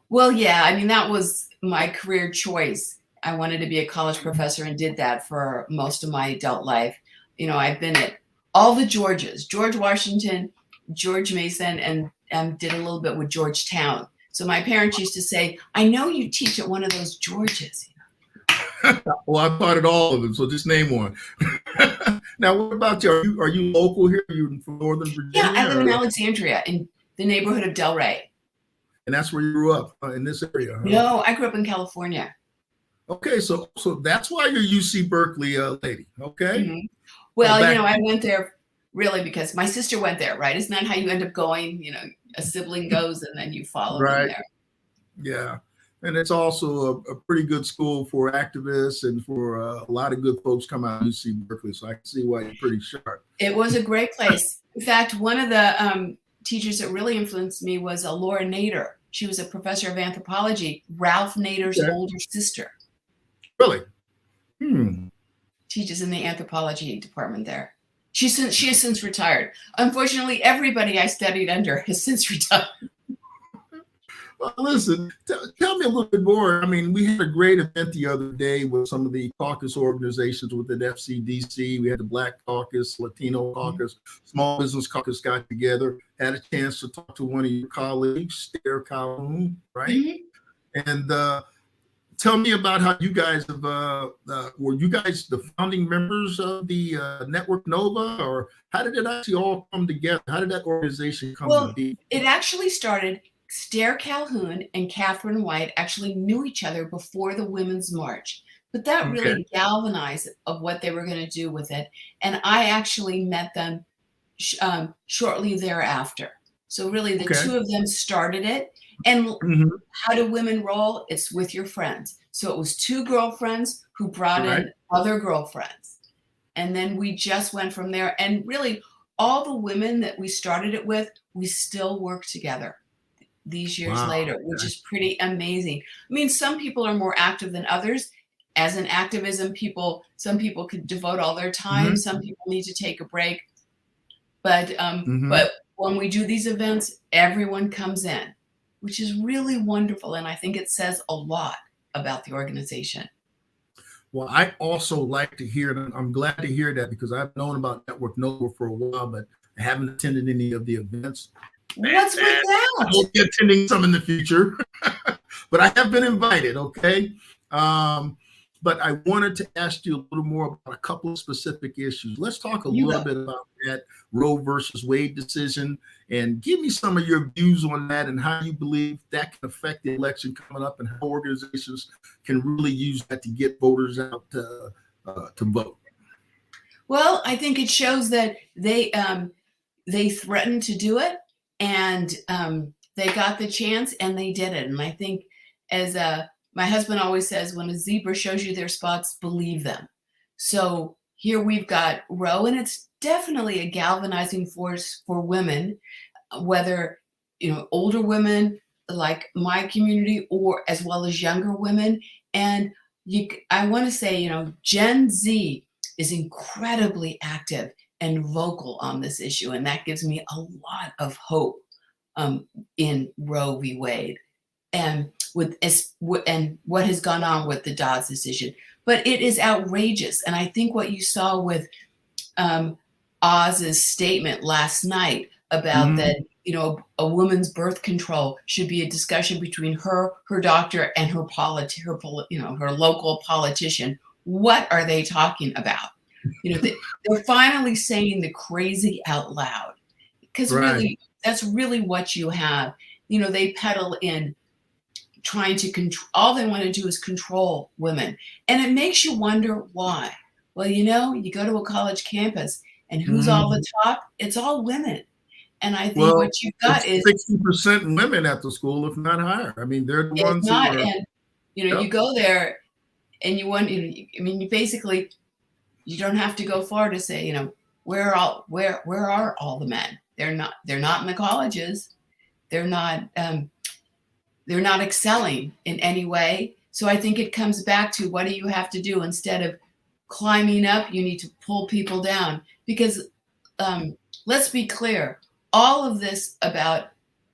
B: Well, yeah, I mean, that was my career choice. I wanted to be a college professor and did that for most of my adult life. You know, I've been at all the Georges, George Washington, George Mason, and did a little bit with Georgetown. So my parents used to say, I know you teach at one of those Georges.
A: Well, I've taught at all of them, so just name one. Now, what about you? Are you local here? Are you from Northern Virginia?
B: Yeah, I live in Alexandria, in the neighborhood of Delray. And
A: that's where you grew up, in this area? Huh?
B: No, I grew up in California.
A: Okay, so that's why you're UC Berkeley lady. Okay.
B: Well, you know, I went there really because my sister went there, right? Isn't that how you end up going? You know, a sibling goes and then you follow them there.
A: Yeah. And it's also a pretty good school for activists and for a lot of good folks come out of UC Berkeley. So I can see why you're pretty sharp.
B: It was a great place. In fact, one of the teachers that really influenced me was Laura Nader. She was a professor of anthropology, Ralph Nader's older sister.
A: Really?
B: Teaches in the anthropology department there. She has since retired. Unfortunately, everybody I studied under has since retired.
A: Well, listen, tell me a little bit more. I mean, we had a great event the other day with some of the caucus organizations within FCDC. We had the Black Caucus, Latino Caucus, Small Business Caucus got together, had a chance to talk to one of your colleagues, Stare Calhoun, right? And tell me about how you guys have, were you guys the founding members of the network NoVA, or how did it actually all come together? How did that organization come to be?
B: It actually started, Stare Calhoun and Catherine White actually knew each other before the Women's March, but that really galvanized of what they were going to do with it. And I actually met them shortly thereafter. So really the two of them started it. And how do women roll? It's with your friends. So it was two girlfriends who brought in other girlfriends. And then we just went from there. And really all the women that we started it with, we still work together these years later, which is pretty amazing. I mean, some people are more active than others. As an activism, some people could devote all their time. Some people need to take a break. But when we do these events, everyone comes in, which is really wonderful. And I think it says a lot about the organization.
A: Well, I also like to hear, and I'm glad to hear that because I've known about Network NoVA for a while, but I haven't attended any of the events.
B: What's with that?
A: I will be attending some in the future, but I have been invited, okay? But I wanted to ask you a little more about a couple of specific issues. Let's talk a little bit about that Roe versus Wade decision and give me some of your views on that and how you believe that can affect the election coming up and how organizations can really use that to get voters out to vote.
B: Well, I think it shows that they threatened to do it, and they got the chance and they did it. And I think, as my husband always says, when a zebra shows you their spots, believe them. So here we've got Roe, and it's definitely a galvanizing force for women, whether, older women like my community, or as well as younger women. And I want to say, Gen Z is incredibly active and vocal on this issue, and that gives me a lot of hope in Roe v. Wade, and and what has gone on with the Dobbs decision. But it is outrageous, and I think what you saw with Oz's statement last night about that, a woman's birth control should be a discussion between her doctor, and her local politician. What are they talking about? They're finally saying the crazy out loud, because really, that's really what you have. They peddle in trying to control. All they want to do is control women, and it makes you wonder why. Well, you go to a college campus, and who's all the top? It's all women. And I think what you've got is
A: 60% women at the school, if not higher. I mean, they're the ones who are.
B: And you go there, and you want. You basically, you don't have to go far to say, where are all the men? They're not in the colleges. They're not excelling in any way. So I think it comes back to, what do you have to do? Instead of climbing up, you need to pull people down. Because let's be clear, all of this about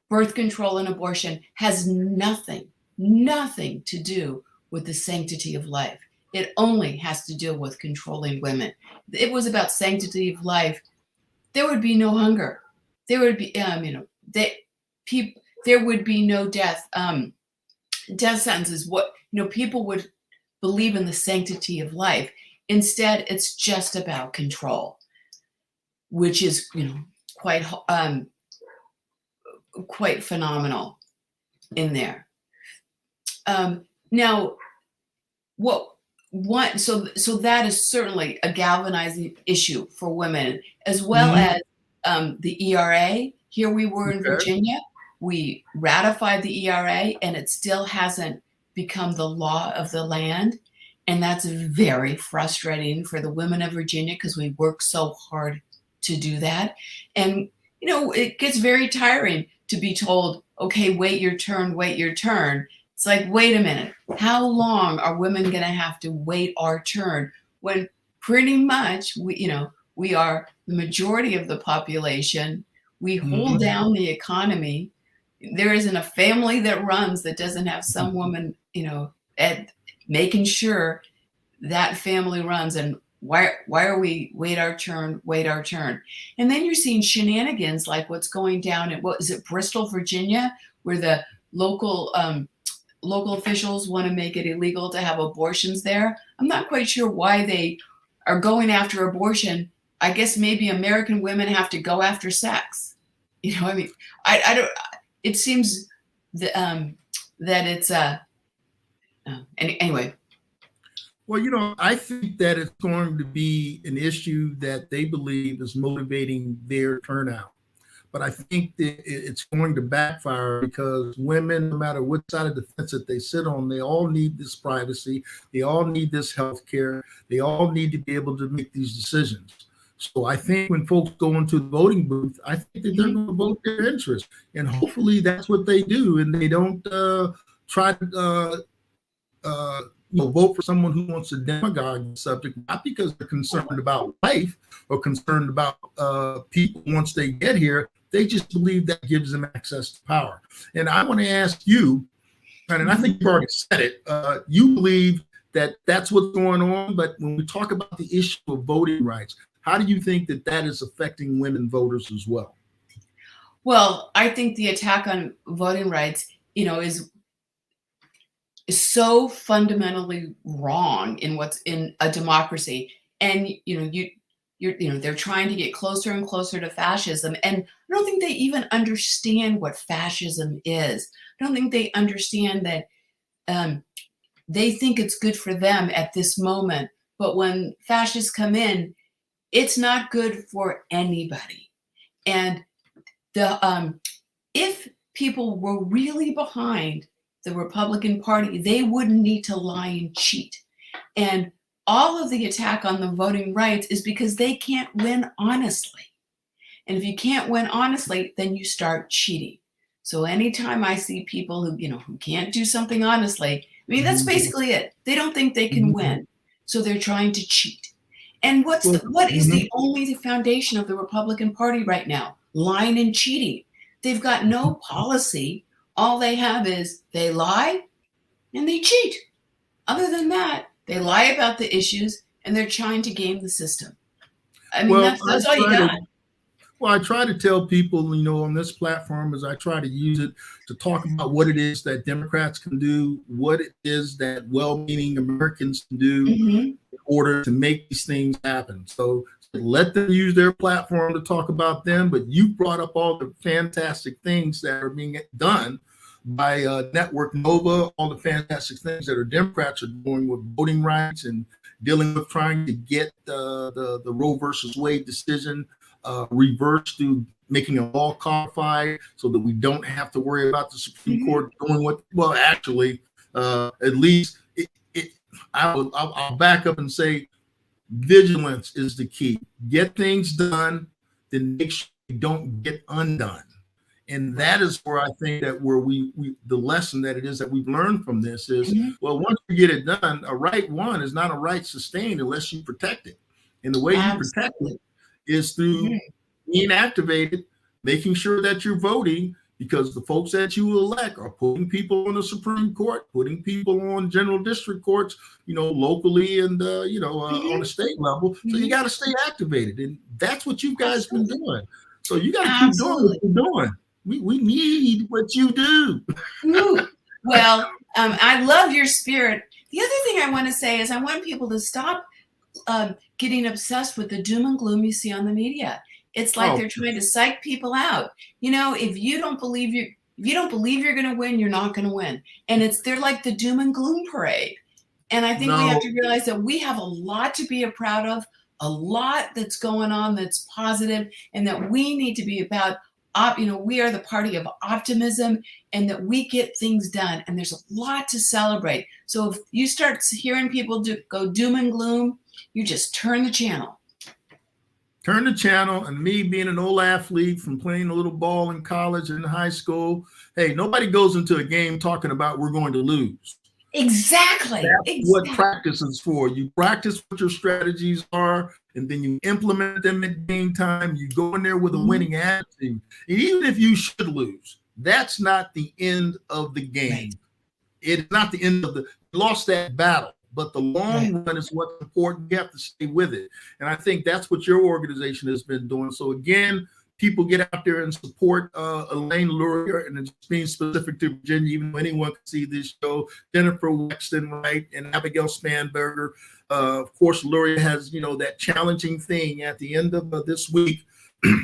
B: birth control and abortion has nothing to do with the sanctity of life. It only has to do with controlling women. If it was about sanctity of life, there would be no hunger. There would be, there would be no death sentences. People would believe in the sanctity of life. Instead, it's just about control, which is, quite phenomenal in there. Now, so that is certainly a galvanizing issue for women, as well as the ERA. Here we were in Virginia. We ratified the ERA, and it still hasn't become the law of the land. And that's very frustrating for the women of Virginia, because we work so hard to do that. And, it gets very tiring to be told, okay, wait your turn. It's like, wait a minute, how long are women going to have to wait our turn, when pretty much we are the majority of the population? We hold down the economy. There isn't a family that runs that doesn't have some woman, at making sure that family runs. And why are we wait our turn? And then you're seeing shenanigans like what's going down at, Bristol, Virginia, where the local officials want to make it illegal to have abortions there. I'm not quite sure why they are going after abortion. I guess maybe American women have to go after sex. I don't. It seems that it's anyway.
A: Well, I think that it's going to be an issue that they believe is motivating their turnout. But I think that it's going to backfire, because women, no matter what side of the fence that they sit on, they all need this privacy. They all need this health care. They all need to be able to make these decisions. So I think when folks go into the voting booth, I think that they're going to vote their interest. And hopefully that's what they do. And they don't try to vote for someone who wants to demagogue the subject, not because they're concerned about life or concerned about people once they get here. They just believe that gives them access to power. And I want to ask you, and I think you've already said it, you believe that that's what's going on. But when we talk about the issue of voting rights, how do you think that that is affecting women voters as well?
B: Well, I think the attack on voting rights, is so fundamentally wrong in what's in a democracy. And they're trying to get closer and closer to fascism, and I don't think they even understand what fascism is. I don't think they understand that they think it's good for them at this moment, but when fascists come in, it's not good for anybody. And if people were really behind the Republican Party, they wouldn't need to lie and cheat. And all of the attack on the voting rights is because they can't win honestly. And if you can't win honestly, then you start cheating. So anytime I see people who can't do something honestly, I mean, that's basically it. They don't think they can win. So they're trying to cheat. And what is the only foundation of the Republican Party right now? Lying and cheating. They've got no policy. All they have is they lie and they cheat. Other than that, they lie about the issues and they're trying to game the system. I mean, that's all you got.
A: Well, I try to tell people, on this platform, as I try to use it to talk about what it is that Democrats can do, what it is that well-meaning Americans can do in order to make these things happen. So let them use their platform to talk about them, but you brought up all the fantastic things that are being done by Network NoVA, all the fantastic things that our Democrats are doing with voting rights and dealing with trying to get the Roe versus Wade decision reversed through making it all codified so that we don't have to worry about the Supreme Court doing at least I'll back up and say vigilance is the key. Get things done, then make sure you don't get undone. And that is where I think that the lesson that it is that we've learned from this is, well, once you get it done, a right won is not a right sustained unless you protect it. And the way you protect it is through being activated, making sure that you're voting, because the folks that you elect are putting people on the Supreme Court, putting people on general district courts, locally and, on a state level. So you got to stay activated. And that's what you guys been doing. So you got to keep doing what you're doing. We need what you do.
B: Well, I love your spirit. The other thing I want to say is I want people to stop getting obsessed with the doom and gloom you see on the media. It's like they're trying to psych people out. If you don't believe you're going to win, you're not going to win. And they're like the doom and gloom parade. And I think we have to realize that we have a lot to be proud of, a lot that's going on that's positive, and that we need to be about. We are the party of optimism, and that we get things done. And there's a lot to celebrate. So if you start hearing people go doom and gloom, you just turn the channel.
A: Turn the channel. And me being an old athlete from playing a little ball in college and in high school, hey, nobody goes into a game talking about we're going to lose.
B: Exactly.
A: That's what practice is for. You practice what your strategies are, and then you implement them at game time. You go in there with a winning attitude. And even if you should lose, that's not the end of the game. Right. It's not the end of lost that battle. But the long run is what's important. You have to stay with it. And I think that's what your organization has been doing. So again, people get out there and support Elaine Luria, and it's being specific to Virginia, even though anyone can see this show. Jennifer Wexton, right, and Abigail Spanberger. Of course, Luria has, that challenging thing at the end of this week,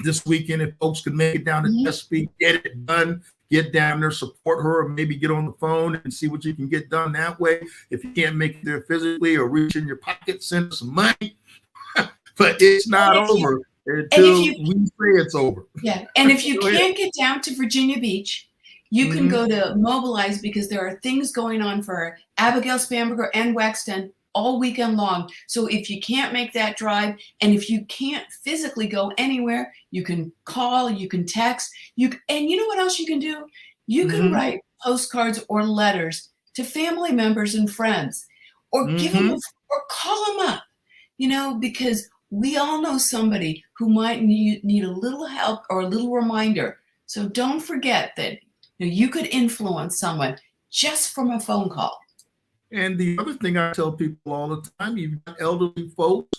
A: this weekend. If folks can make it down to Chesapeake, get it done. Get down there, support her, or maybe get on the phone and see what you can get done that way. If you can't make it there physically or reach in your pocket, send some money. But it's not over until we say it's over.
B: Yeah, and if you can't get down to Virginia Beach, you can go to Mobilize, because there are things going on for Abigail Spanberger and Wexton all weekend long. So if you can't make that drive, and if you can't physically go anywhere, you can call, you can text, and you know what else you can do? You can write postcards or letters to family members and friends, or give them or call them up, because we all know somebody who might need a little help or a little reminder. So don't forget that you could influence someone just from a phone call.
A: And the other thing I tell people all the time, you've got elderly folks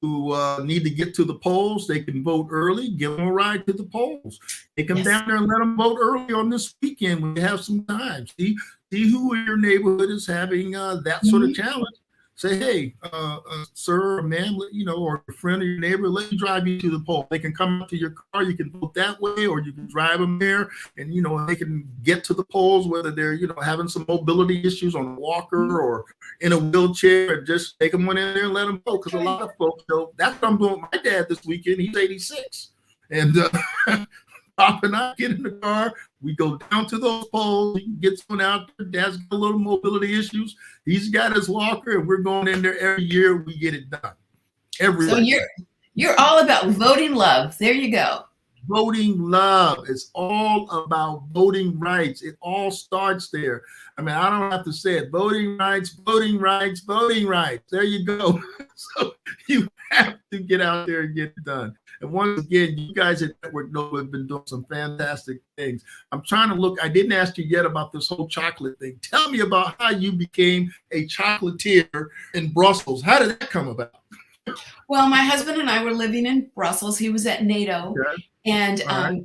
A: who need to get to the polls. They can vote early. Give them a ride to the polls. They come down there and let them vote early on this weekend when you have some time. See who in your neighborhood is having that sort of challenge. Say, hey, sir or ma'am, or your friend or your neighbor, let me drive you to the poll. They can come up to your car. You can vote that way, or you can drive them there, and they can get to the polls, whether they're having some mobility issues on a walker or in a wheelchair, and just take them in there and let them vote. Because a lot of folks that's what I'm doing with my dad this weekend. He's 86, and Pop and I get in the car. We go down to those poles. He gets one out there. Dad's got a little mobility issues. He's got his walker, and we're going in there every year. We get it done.
B: So you're all about voting love. There you go.
A: Voting love. It's all about voting rights. It all starts there. I mean, I don't have to say it. Voting rights, voting rights, voting rights. There you go. So you have to get out there and get it done. And once again, you guys at Network NoVA have been doing some fantastic things. I'm trying to look. I didn't ask you yet about this whole chocolate thing. Tell me about how you became a chocolatier in Brussels. How did that come about?
B: Well, my husband and I were living in Brussels. He was at NATO.
A: Okay.
B: And
A: Right.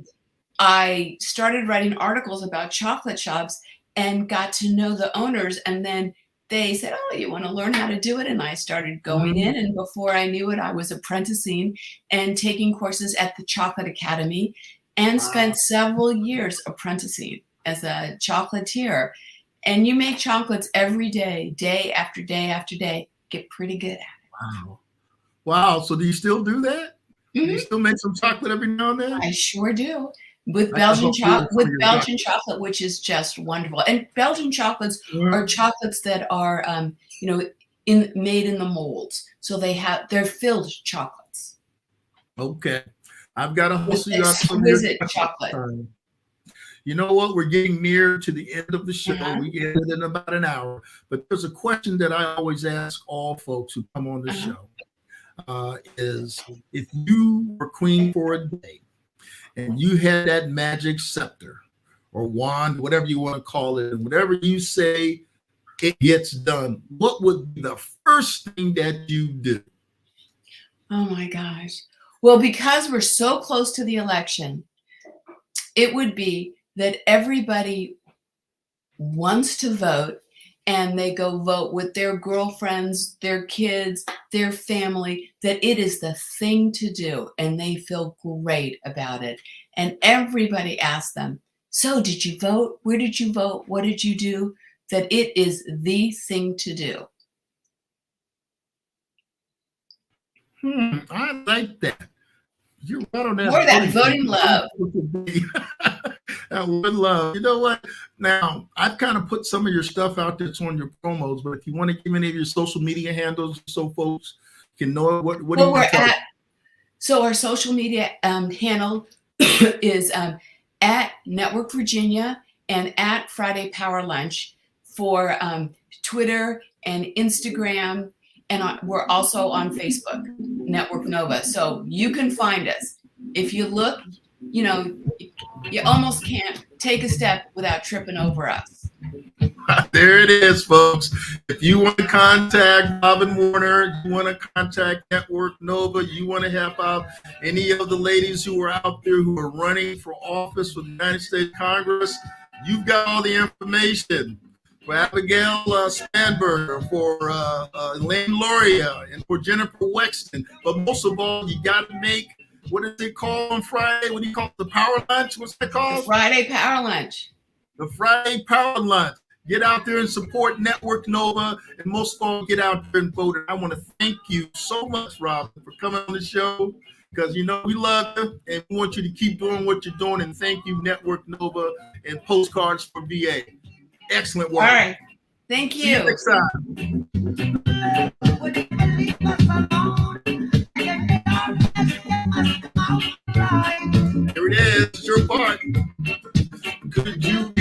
B: I started writing articles about chocolate shops and got to know the owners. And then they said, oh, you want to learn how to do it? And I started going in. And before I knew it, I was apprenticing and taking courses at the Chocolate Academy and spent several years apprenticing as a chocolatier. And you make chocolates every day, day after day after day, get pretty good at it.
A: Wow. Wow. So do you still do that? Do you still make some chocolate every now and then?
B: I sure do. With Belgian chocolate, which is just wonderful. And Belgian chocolates are chocolates that are, made in the molds. So they're filled chocolates.
A: Okay. I've got to hustle you up some
B: exquisite chocolate.
A: You know what? We're getting near to the end of the show. We get it in about an hour. But there's a question that I always ask all folks who come on the show. Is if you were queen for a day and you had that magic scepter or wand, whatever you want to call it, and whatever you say, it gets done, what would be the first thing that you do?
B: Oh my gosh. Well, because we're so close to the election, it would be that everybody wants to vote and they go vote with their girlfriends, their kids, their family, that it is the thing to do. And they feel great about it. And everybody asks them, so did you vote? Where did you vote? What did you do? That it is the thing to do.
A: I like that. You're right on that.
B: More that voting love.
A: That would love. You know what? Now, I've kind of put some of your stuff out that's on your promos, but if you want to give any of your social media handles so folks can know what
B: well, we're at. So our social media handle is at Network Virginia and at Friday Power Lunch for Twitter and Instagram. And we're also on Facebook, Network NoVA. So you can find us. If you look, you almost can't take a step without tripping over us.
A: There it is, folks. If you want to contact Robbin Warner, you want to contact Network NoVA, you want to help out any of the ladies who are out there who are running for office with the United States Congress, you've got all the information. For Abigail Spanberger, for Elaine Loria, and for Jennifer Wexton. But most of all, you got to make, what is it called on Friday? What do you call it? The Power Lunch? What's that called?
B: The Friday Power Lunch.
A: The Friday Power Lunch. Get out there and support Network NoVA, and most of all, get out there and vote. And I want to thank you so much, Robbin, for coming on the show, because we love you and we want you to keep doing what you're doing. And thank you, Network NoVA and Postcards for VA. Excellent work.
B: All right. Thank you.
A: See you next time. Here it is. It's your part. Could you